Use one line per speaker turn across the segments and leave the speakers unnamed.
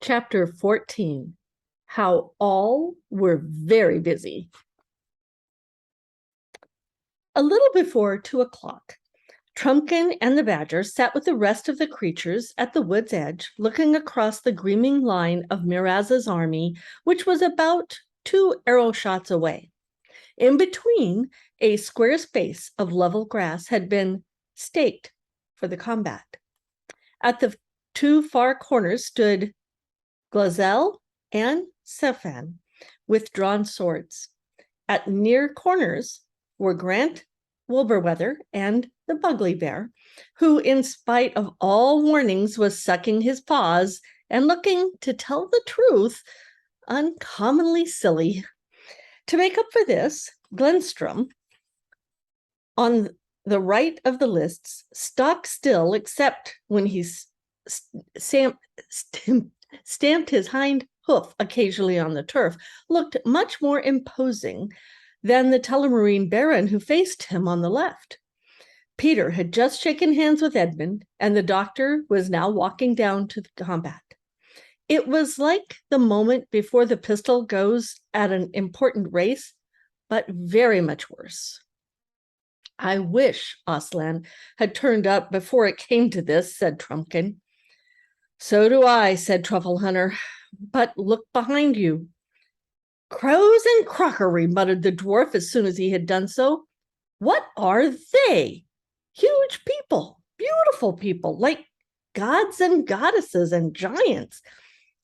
Chapter 14, How All Were Very Busy. A little before 2 o'clock, Trumpkin and the badger sat with the rest of the creatures at the wood's edge, looking across the gleaming line of Miraz's army, which was about 2 arrow shots away. In between, a square space of level grass had been staked for the combat. At the 2 far corners stood Glazelle and Sephan with drawn swords. At near corners were Grant Wilberweather and the Bugly Bear, who, in spite of all warnings, was sucking his paws and looking, to tell the truth, uncommonly silly. To make up for this, Glenstrom, on the right of the lists, stock still except when he stamped his hind hoof occasionally on the turf, looked much more imposing than the Telmarine Baron who faced him on the left. Peter had just shaken hands with Edmund, and the doctor was now walking down to the combat. It was like the moment before the pistol goes at an important race, but very much worse. I wish Aslan had turned up before it came to this, said Trumpkin. So do I, said Truffle Hunter, but look behind you. Crows and crockery, muttered the dwarf as soon as he had done so. What are they? Huge people, beautiful people, like gods and goddesses and giants.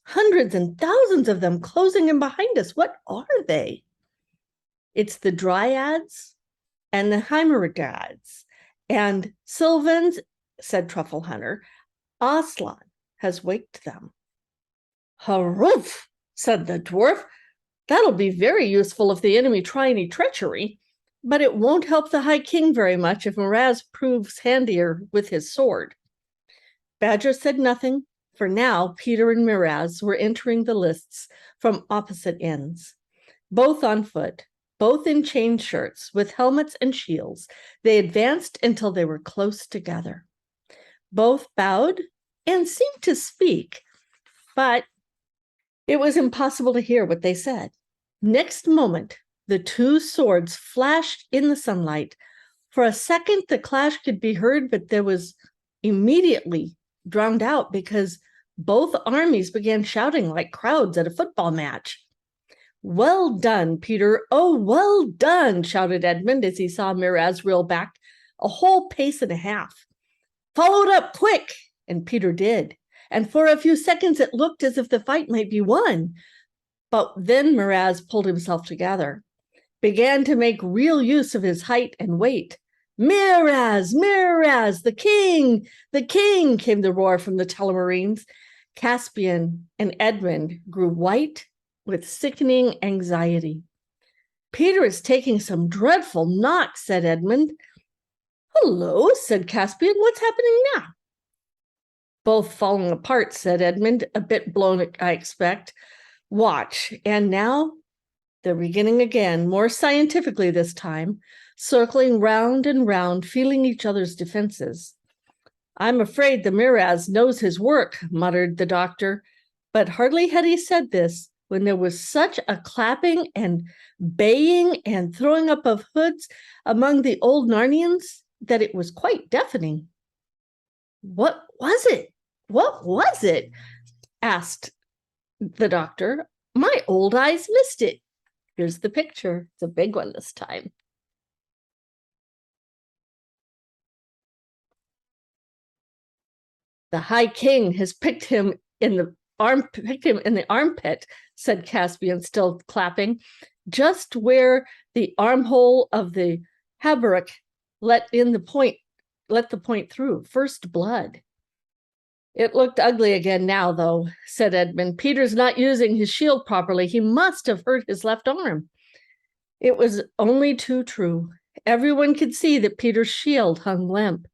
Hundreds and thousands of them closing in behind us. What are they? It's the Dryads and the Heimeridads and Sylvans, said Truffle Hunter. Aslan has waked them. Haroof, said the dwarf. That'll be very useful if the enemy try any treachery, but it won't help the High King very much if Miraz proves handier with his sword. Badger said nothing, for now Peter and Miraz were entering the lists from opposite ends. Both on foot, both in chain shirts, with helmets and shields, they advanced until they were close together. Both bowed and seemed to speak, but it was impossible to hear what they said. Next moment, the 2 swords flashed in the sunlight. For a second, the clash could be heard, but there was immediately drowned out because both armies began shouting like crowds at a football match. Well done, Peter. Oh, well done, shouted Edmund as he saw Miraz reel back a whole pace and a half. Followed up quick, and Peter did. And for a few seconds, it looked as if the fight might be won. But then Miraz pulled himself together, began to make real use of his height and weight. Miraz, Miraz, the king, came the roar from the Telmarines. Caspian and Edmund grew white with sickening anxiety. Peter is taking some dreadful knocks, said Edmund. Hello, said Caspian. What's happening now? Both falling apart, said Edmund, a bit blown, I expect. Watch. And now they're beginning again, more scientifically this time, circling round and round, feeling each other's defenses. I'm afraid the Miraz knows his work, muttered the doctor, but hardly had he said this when there was such a clapping and baying and throwing up of hoods among the old Narnians that it was quite deafening. What was it? What was it? Asked the doctor. My old eyes missed it. Here's the picture. It's a big one this time. The High King has picked him in the armpit, said Caspian, still clapping, just where the armhole of the hauberk let the point through. First blood. It looked ugly again now, though, said Edmund. Peter's not using his shield properly. He must have hurt his left arm. It was only too true. Everyone could see that Peter's shield hung limp.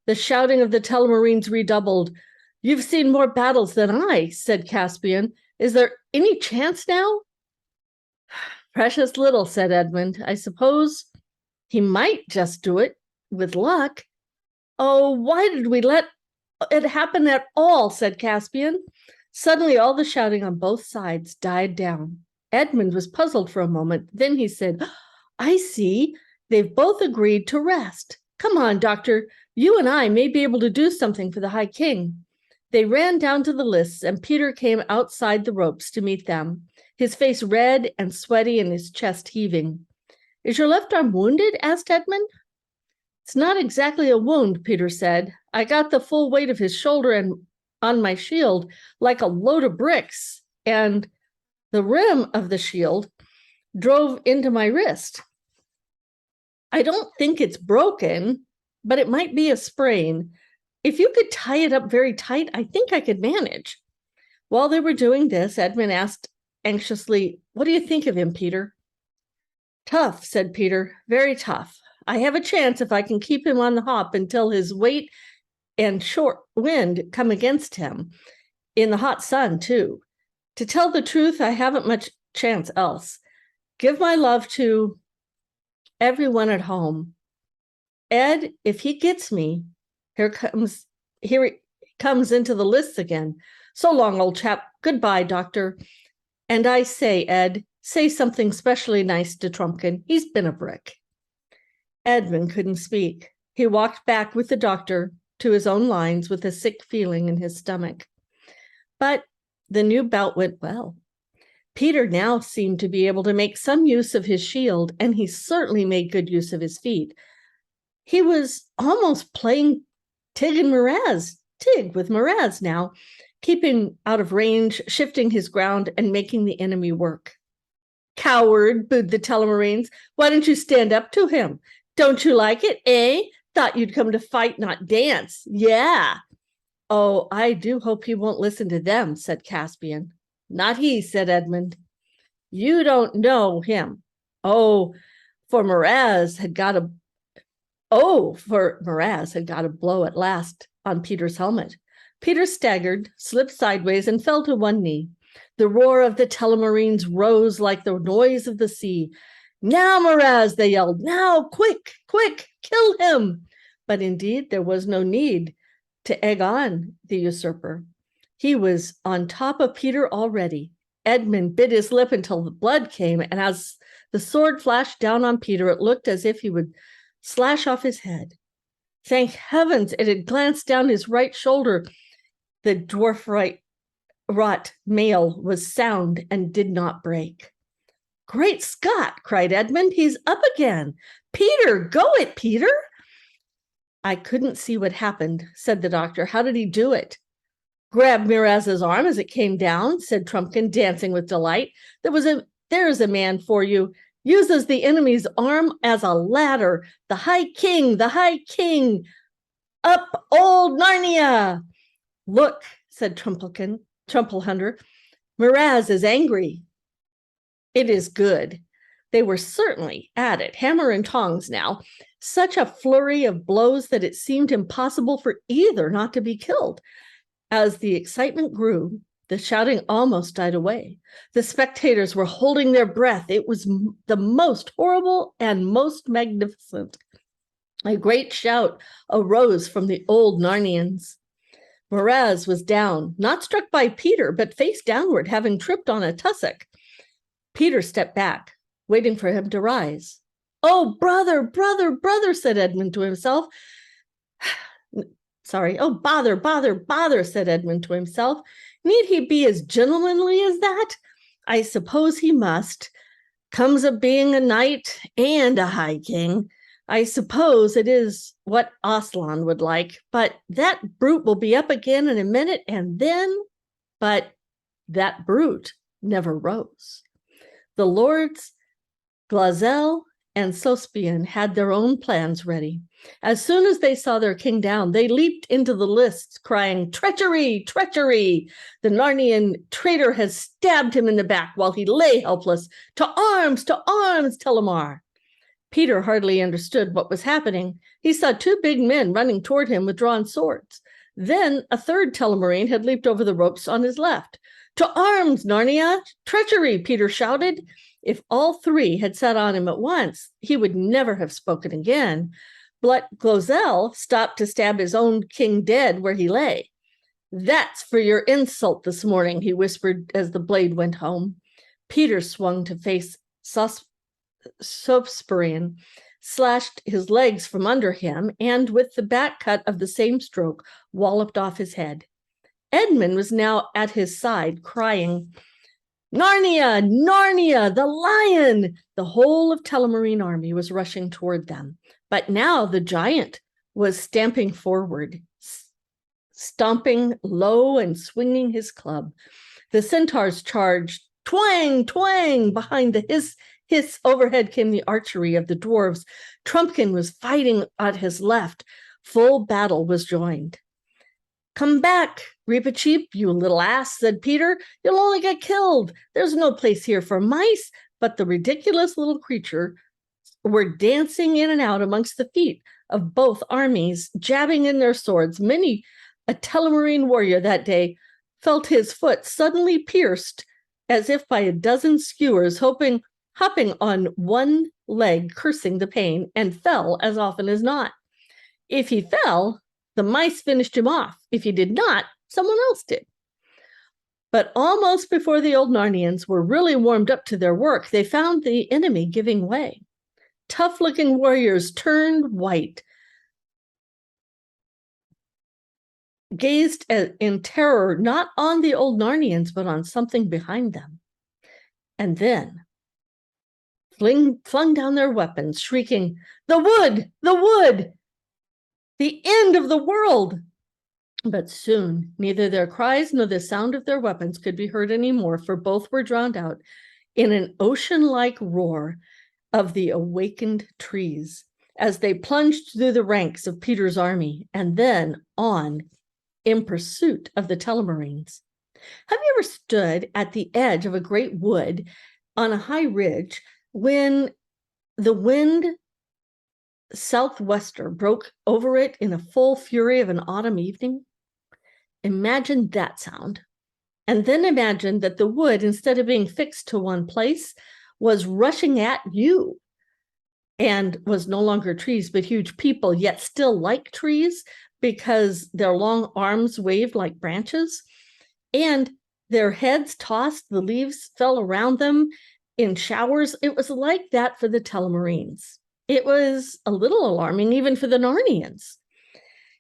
The shouting of the Telmarines redoubled. You've seen more battles than I, said Caspian. Is there any chance now? Precious little, said Edmund. I suppose he might just do it with luck. Oh, why did we let it happen at all, said Caspian. Suddenly, all the shouting on both sides died down. Edmund was puzzled for a moment. Then he said, I see. They've both agreed to rest. Come on, Doctor. You and I may be able to do something for the High King. They ran down to the lists, and Peter came outside the ropes to meet them, his face red and sweaty and his chest heaving. Is your left arm wounded? Asked Edmund. It's not exactly a wound, Peter said. I got the full weight of his shoulder and on my shield like a load of bricks, and the rim of the shield drove into my wrist. I don't think it's broken, but it might be a sprain. If you could tie it up very tight, I think I could manage. While they were doing this, Edmund asked anxiously, what do you think of him, Peter? Tough, said Peter, very tough. I have a chance if I can keep him on the hop until his weight and short wind come against him. In the hot sun, too. To tell the truth, I haven't much chance else. Give my love to everyone at home. Ed, if he gets me, here he comes into the lists again. So long, old chap. Goodbye, Doctor. And I say, Ed, say something specially nice to Trumpkin. He's been a brick. Edmund couldn't speak. He walked back with the doctor to his own lines with a sick feeling in his stomach. But the new bout went well. Peter now seemed to be able to make some use of his shield, and he certainly made good use of his feet. He was almost playing Tig with Miraz now, keeping out of range, shifting his ground, and making the enemy work. Coward, booed the Telmarines. Why don't you stand up to him? Don't you like it, eh? Thought you'd come to fight, not dance. Yeah. Oh, I do hope he won't listen to them, said Caspian. Not he, said Edmund. You don't know him. For Miraz had got a blow at last on Peter's helmet. Peter staggered, slipped sideways, and fell to one knee. The roar of the Telmarines rose like the noise of the sea. Now, Miraz, they yelled. Now, quick, quick, kill him. But indeed, there was no need to egg on the usurper. He was on top of Peter already. Edmund bit his lip until the blood came, and as the sword flashed down on Peter, it looked as if he would slash off his head. Thank heavens it had glanced down his right shoulder. The dwarf wrought mail was sound and did not break. Great Scott, cried Edmund, he's up again. Peter, go it, Peter. I couldn't see what happened, said the doctor. How did he do it? Grabbed Miraz's arm as it came down, said Trumpkin, dancing with delight. There's a man for you. Uses the enemy's arm as a ladder. The High King, the High King. Up, old Narnia. Look, said Trumplehunter. Miraz is angry. It is good. They were certainly at it, hammer and tongs now. Such a flurry of blows that it seemed impossible for either not to be killed. As the excitement grew, the shouting almost died away. The spectators were holding their breath. It was the most horrible and most magnificent. A great shout arose from the old Narnians. Miraz was down, not struck by Peter, but face downward, having tripped on a tussock. Peter stepped back, waiting for him to rise. Oh, brother, brother, brother, said Edmund to himself. Sorry. Oh, bother, bother, bother, said Edmund to himself. Need he be as gentlemanly as that? I suppose he must. Comes of being a knight and a high king. I suppose it is what Aslan would like, but that brute will be up again in a minute, and then, but that brute never rose. The lords Glazelle and Caspian had their own plans ready. As soon as they saw their king down, they leaped into the lists, crying, treachery, treachery! The Narnian traitor has stabbed him in the back while he lay helpless. To arms, Telemar! Peter hardly understood what was happening. He saw two big men running toward him with drawn swords. Then a third Telmarine had leaped over the ropes on his left. To arms, Narnia! Treachery, Peter shouted. If all three had set on him at once, he would never have spoken again. But Glozell stopped to stab his own king dead where he lay. That's for your insult this morning, he whispered as the blade went home. Peter swung to face Caspian, slashed his legs from under him, and with the back cut of the same stroke, walloped off his head. Edmund was now at his side, crying, Narnia, Narnia, the lion! The whole of Telemarine army was rushing toward them. But now the giant was stamping forward, stomping low and swinging his club. The centaurs charged, twang, twang, behind the hiss overhead came the archery of the dwarves. Trumpkin was fighting at his left. Full battle was joined. Come back, Reepicheep, you little ass, said Peter. You'll only get killed. There's no place here for mice. But the ridiculous little creature were dancing in and out amongst the feet of both armies, jabbing in their swords. Many a Telemarine warrior that day felt his foot suddenly pierced as if by a dozen skewers, hopping on one leg, cursing the pain, and fell as often as not. If he fell, the mice finished him off. If he did not, someone else did. But almost before the old Narnians were really warmed up to their work, they found the enemy giving way. Tough-looking warriors turned white, gazed in terror not on the old Narnians, but on something behind them. And then flung down their weapons, shrieking, the wood, the wood! The end of the world! But soon, neither their cries nor the sound of their weapons could be heard anymore, for both were drowned out in an ocean-like roar of the awakened trees as they plunged through the ranks of Peter's army and then on in pursuit of the Telemarines. Have you ever stood at the edge of a great wood on a high ridge when the wind southwester broke over it in a full fury of an autumn evening? Imagine that sound. And then imagine that the wood, instead of being fixed to one place, was rushing at you and was no longer trees, but huge people, yet still like trees because their long arms waved like branches and their heads tossed, the leaves fell around them in showers. It was like that for the Telemarines. It was a little alarming even for the Narnians.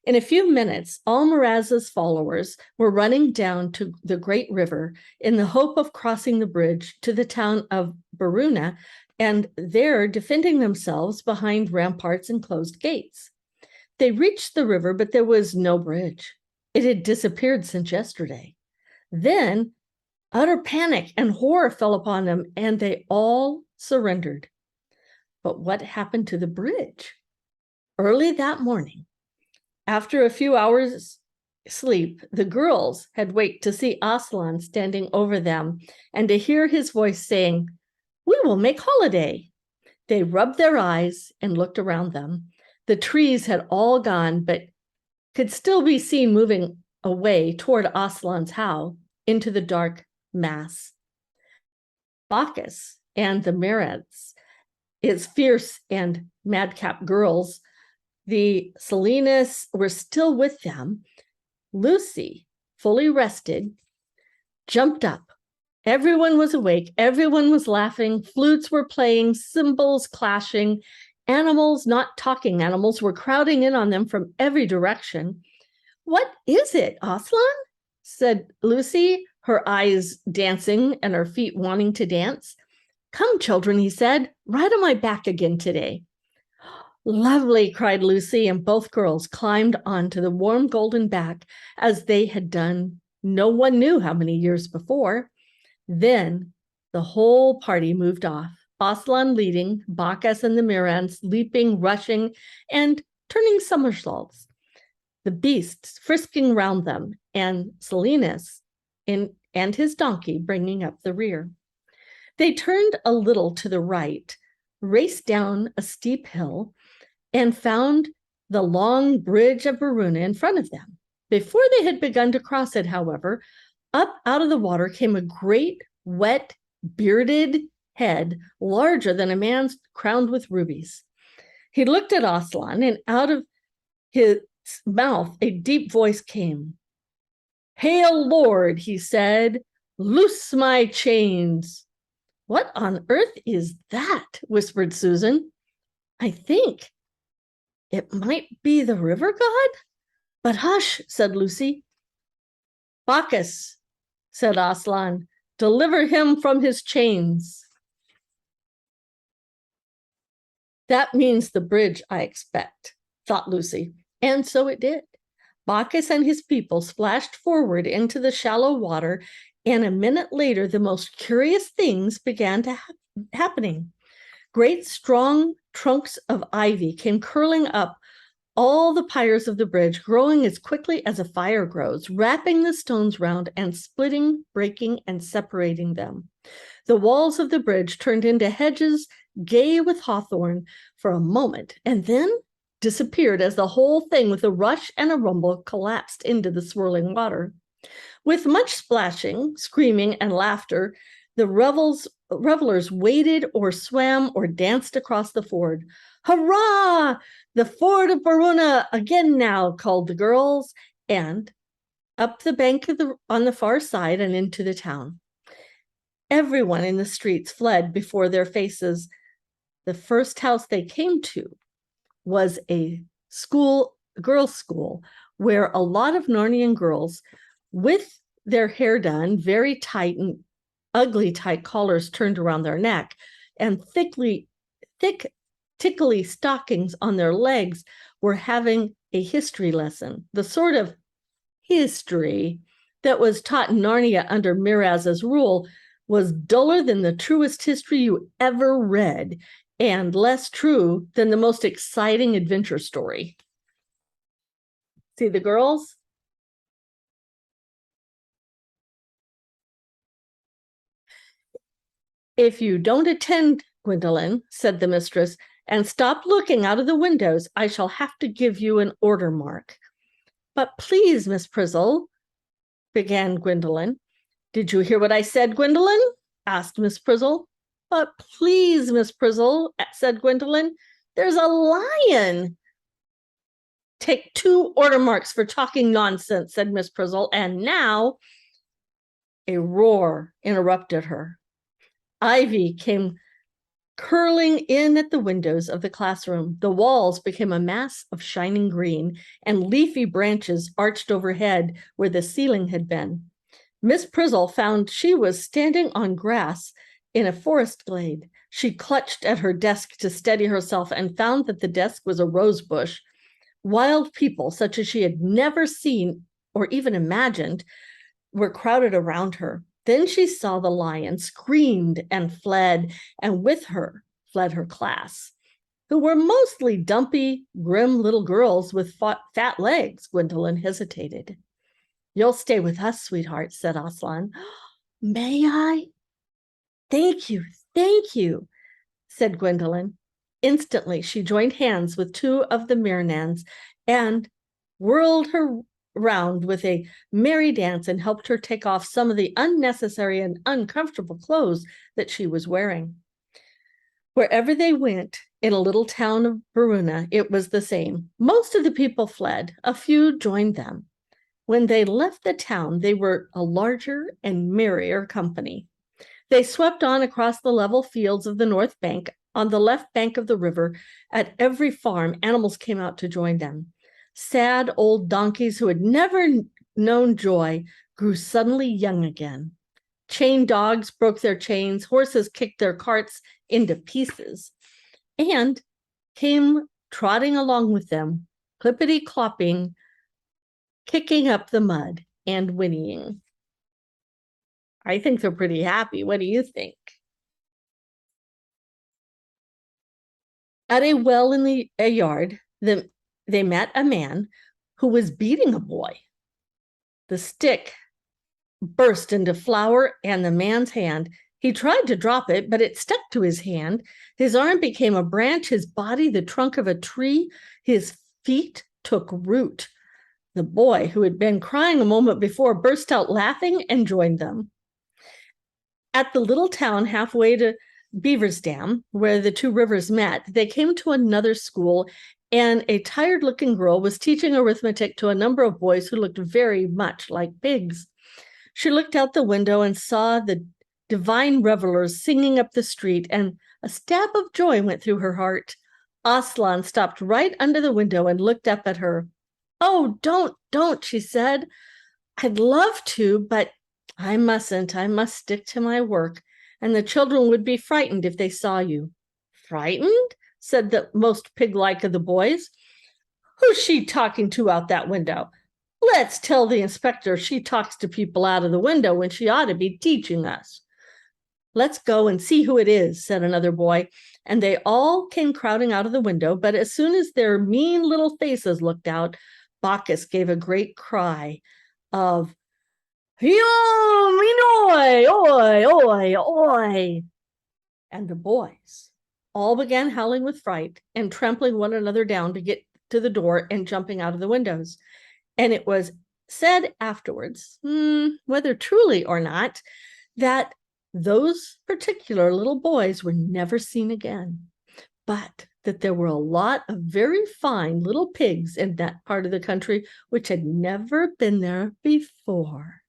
In a few minutes, all Mraz's followers were running down to the great river in the hope of crossing the bridge to the town of Baruna, and there defending themselves behind ramparts and closed gates. They reached the river, but there was no bridge. It had disappeared since yesterday. Then utter panic and horror fell upon them, and they all surrendered. But what happened to the bridge? Early that morning, after a few hours' sleep, the girls had waked to see Aslan standing over them and to hear his voice saying, "We will make holiday." They rubbed their eyes and looked around them. The trees had all gone, but could still be seen moving away toward Aslan's house into the dark mass. Bacchus and the Marids, its fierce and madcap girls, the Silenus, were still with them. Lucy, fully rested, jumped up. Everyone was awake. Everyone was laughing. Flutes were playing, cymbals clashing. Animals, not talking animals, were crowding in on them from every direction. "What is it, Aslan?" said Lucy, her eyes dancing and her feet wanting to dance. "Come, children," he said, "ride on my back again today." "Lovely," cried Lucy, and both girls climbed onto the warm golden back as they had done no one knew how many years before. Then the whole party moved off, Aslan leading, Bacchus and the Mirans leaping, rushing, and turning somersaults, the beasts frisking round them, and Silenus and his donkey bringing up the rear. They turned a little to the right, raced down a steep hill, and found the long bridge of Baruna in front of them. Before they had begun to cross it, however, up out of the water came a great, wet, bearded head, larger than a man's, crowned with rubies. He looked at Aslan, and out of his mouth a deep voice came. "Hail, Lord," he said. "Loose my chains." "What on earth is that?" whispered Susan. "I think it might be the river god." "But hush," said Lucy. "Bacchus," said Aslan, "deliver him from his chains." "That means the bridge, I expect," thought Lucy. And so it did. Bacchus and his people splashed forward into the shallow water, and a minute later, the most curious things began to happening. Great strong trunks of ivy came curling up all the piers of the bridge, growing as quickly as a fire grows, wrapping the stones round and splitting, breaking, and separating them. The walls of the bridge turned into hedges gay with hawthorn for a moment, and then disappeared as the whole thing, with a rush and a rumble, collapsed into the swirling water. With much splashing, screaming, and laughter, the revelers waded or swam or danced across the ford. "Hurrah! The ford of Baruna again now," called the girls, and up the bank on the far side and into the town. Everyone in the streets fled before their faces. The first house they came to was a girls' school, where a lot of Narnian girls, with their hair done very tight and ugly tight collars turned around their neck, and thick, tickly stockings on their legs, were having a history lesson, the sort of history that was taught in Narnia under Miraz's rule was duller than the truest history you ever read, and less true than the most exciting adventure story. See the girls? "If you don't attend, Gwendolen," said the mistress, "and stop looking out of the windows, I shall have to give you an order mark." "But please, Miss Frizzle," began Gwendolen. "Did you hear what I said, Gwendolen?" asked Miss Frizzle. "But please, Miss Frizzle," said Gwendolen, "there's a lion." "Take 2 order marks for talking nonsense," said Miss Frizzle, and now a roar interrupted her. Ivy came curling in at the windows of the classroom. The walls became a mass of shining green, and leafy branches arched overhead where the ceiling had been. Miss Frizzle found she was standing on grass in a forest glade. She clutched at her desk to steady herself and found that the desk was a rose bush. Wild people, such as she had never seen or even imagined, were crowded around her. Then she saw the lion, screamed and fled, and with her fled her class, who were mostly dumpy, grim little girls with fat legs. Gwendolen hesitated. "You'll stay with us, sweetheart," said Aslan. "May I?" Thank you, said Gwendolen. Instantly, she joined hands with 2 of the Mirnans and whirled her round with a merry dance and helped her take off some of the unnecessary and uncomfortable clothes that she was wearing. Wherever they went in a little town of Baruna, it was the same. Most of the people fled. A few joined them. When they left the town, they were a larger and merrier company. They swept on across the level fields of the north bank. On the left bank of the river, at every farm, animals came out to join them. Sad old donkeys who had never known joy grew suddenly young again. Chained dogs broke their chains, horses kicked their carts into pieces, and came trotting along with them, clippity-clopping, kicking up the mud and whinnying. I think they're pretty happy. What do you think? At a well in a yard, they met a man who was beating a boy. The stick burst into flour and the man's hand. He tried to drop it, but it stuck to his hand. His arm became a branch, his body the trunk of a tree. His feet took root. The boy, who had been crying a moment before, burst out laughing and joined them. At the little town halfway to Beaver's Dam, where the 2 rivers met, they came to another school, and a tired-looking girl was teaching arithmetic to a number of boys who looked very much like pigs. She looked out the window and saw the divine revelers singing up the street, and a stab of joy went through her heart. Aslan stopped right under the window and looked up at her. "Oh, don't," she said. "I'd love to, but I mustn't. I must stick to my work, and the children would be frightened if they saw you." "Frightened?" said the most pig-like of the boys. "Who's she talking to out that window? Let's tell the inspector she talks to people out of the window when she ought to be teaching us." "Let's go and see who it is," said another boy, and they all came crowding out of the window, but as soon as their mean little faces looked out, Bacchus gave a great cry of, "Yo, minoi, oi, oi, oi!" And the boys all began howling with fright and trampling one another down to get to the door and jumping out of the windows. And it was said afterwards, whether truly or not, that those particular little boys were never seen again, but that there were a lot of very fine little pigs in that part of the country which had never been there before.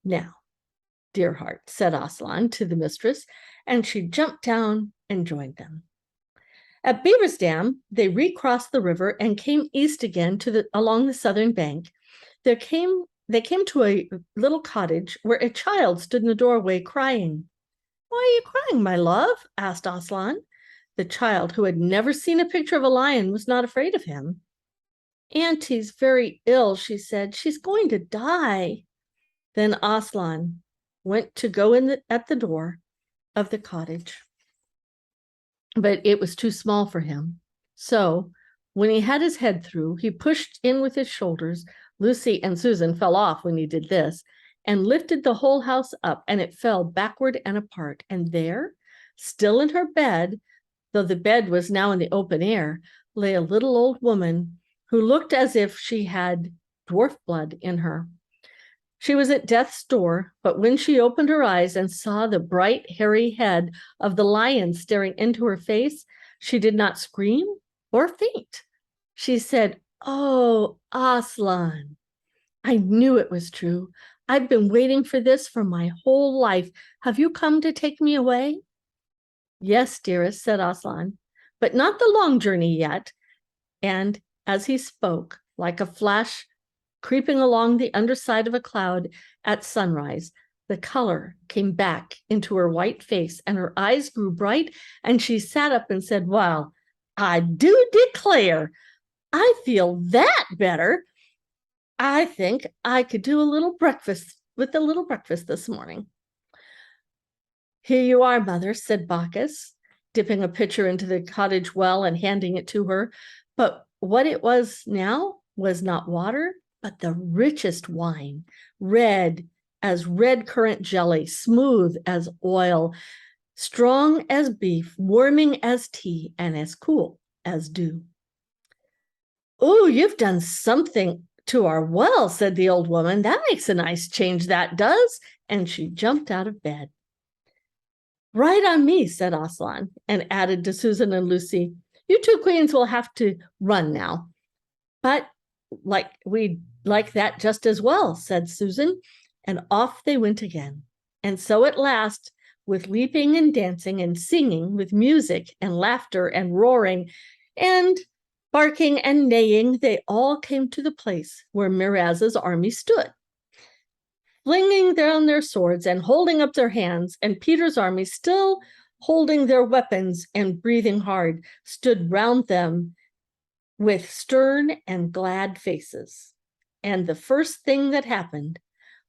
"Now, dear heart," said Aslan to the mistress, and she jumped down and joined them. At Beaver's Dam, they recrossed the river and came east again along the southern bank. They came to a little cottage where a child stood in the doorway crying. "Why are you crying, my love?" asked Aslan. The child, who had never seen a picture of a lion, was not afraid of him. "Auntie's very ill," she said. "She's going to die." Then Aslan went to go in at the door of the cottage, but it was too small for him. So when he had his head through, he pushed in with his shoulders. Lucy and Susan fell off when he did this, and lifted the whole house up, and it fell backward and apart. And there, still in her bed, though the bed was now in the open air, lay a little old woman who looked as if she had dwarf blood in her. She was at death's door, but when she opened her eyes and saw the bright, hairy head of the lion staring into her face, she did not scream or faint. She said, "Oh, Aslan, I knew it was true. I've been waiting for this for my whole life. Have you come to take me away?" "Yes, dearest," said Aslan, "but not the long journey yet." And as he spoke, like a flash creeping along the underside of a cloud at sunrise, the color came back into her white face and her eyes grew bright, and she sat up and said, "Well, I do declare, I feel that better. I think I could do a little breakfast this morning." "Here you are, mother," said Bacchus, dipping a pitcher into the cottage well and handing it to her. But what it was now was not water, but the richest wine, red as red currant jelly, smooth as oil, strong as beef, warming as tea, and as cool as dew. "Oh, you've done something to our well," said the old woman. "That makes a nice change, that does." And she jumped out of bed. "Right on me," said Aslan, and added to Susan and Lucy, "You two queens will have to run now." "But we'd like that just as well," said Susan, and off they went again. And so at last, with leaping and dancing and singing, with music and laughter and roaring and barking and neighing, they all came to the place where Miraz's army stood. Flinging down their swords and holding up their hands, and Peter's army, still holding their weapons and breathing hard, stood round them with stern and glad faces. And the first thing that happened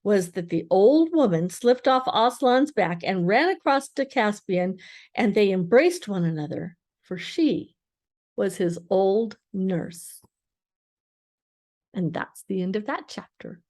was that the old woman slipped off Aslan's back and ran across to Caspian, and they embraced one another, for she was his old nurse. And that's the end of that chapter.